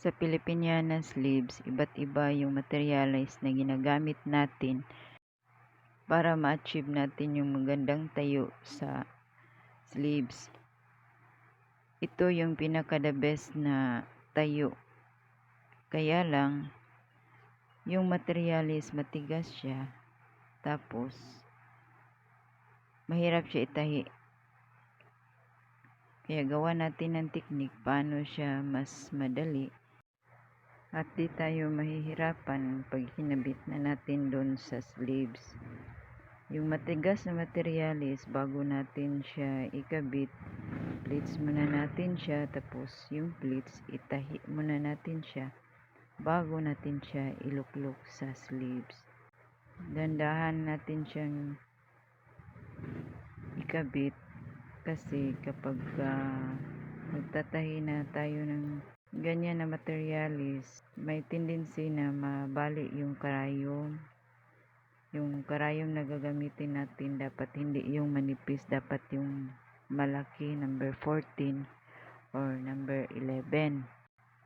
Sa Filipiniana sleeves, iba't iba yung materials na ginagamit natin para ma-achieve natin yung magandang tayo sa sleeves. Ito yung pinaka-the best na tayo. Kaya lang, yung materials matigas siya, tapos mahirap siya itahi. Kaya gawa natin ng technique paano siya mas madali at di tayo mahihirapan pag kinabit na natin doon sa sleeves. Yung matigas na materials, bago natin siya ikabit, pleats muna natin siya, tapos yung pleats itahi muna natin siya bago natin siya iluklok sa sleeves. Dandahan natin siyang ikabit kasi kapag nagtatahi na tayo ng ganyan na materials, may tendency na mabali yung karayom. Yung karayom na gagamitin natin dapat hindi yung manipis, dapat yung malaki, number 14 or number 11.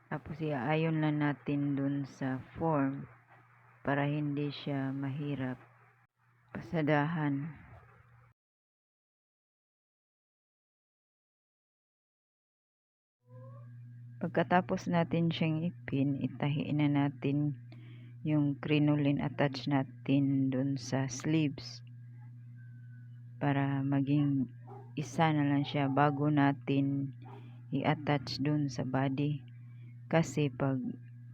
Tapos iaayon lang natin dun sa form para hindi siya mahirap pasadahan. Pagkatapos natin siyang ipin, itahiin na natin yung crinoline attach natin dun sa sleeves para maging isa na lang siya bago natin i-attach dun sa body. Kasi pag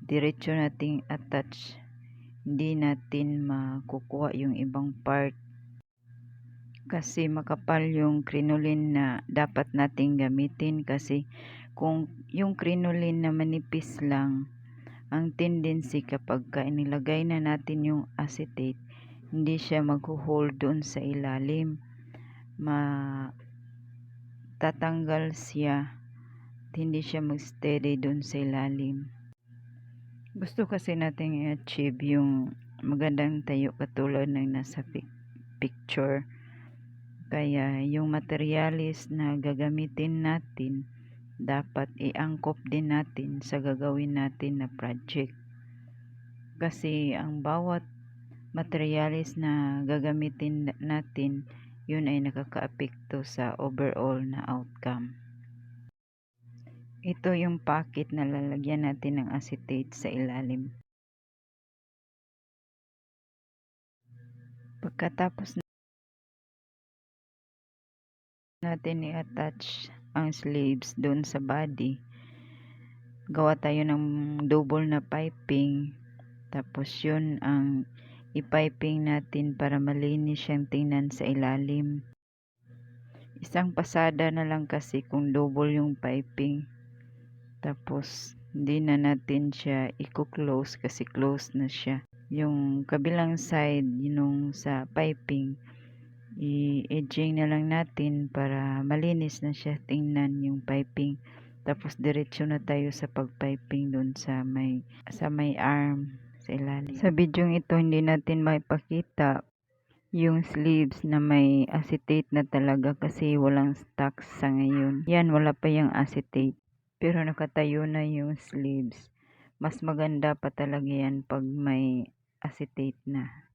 diretso nating attach, hindi natin makukuha yung ibang part kasi makapal yung crinoline na dapat nating gamitin. Kasi kung yung crinoline na manipis lang, ang tendency kapag inilagay na natin yung acetate, hindi siya mag-hold doon sa ilalim, matatanggal siya, hindi siya mag-steady doon sa ilalim. Gusto kasi natin i-achieve yung magandang tayo katulad ng nasa picture. Kaya yung materials na gagamitin natin, dapat iangkop din natin sa gagawin natin na project. Kasi ang bawat materials na gagamitin natin, yun ay nakakaapekto sa overall na outcome. Ito yung packet na lalagyan natin ng acetate sa ilalim. Pagkatapos natin i-attach ang sleeves doon sa body, gawa tayo ng double na piping, tapos yun ang ipiping natin para malinis siyang tingnan sa ilalim. Isang pasada na lang kasi kung double yung piping, tapos hindi na natin siya i-close kasi close na siya. Yung kabilang side yung sa piping, i-edging na lang natin para malinis na siya tingnan yung piping. Tapos diretso na tayo sa pagpiping doon sa may arm sa ilalim. Sa video ito hindi natin maipakita yung sleeves na may acetate na talaga kasi walang stock sa ngayon. Yan, wala pa yung acetate. Pero nakatayo na yung sleeves. Mas maganda pa talaga yan pag may acetate na.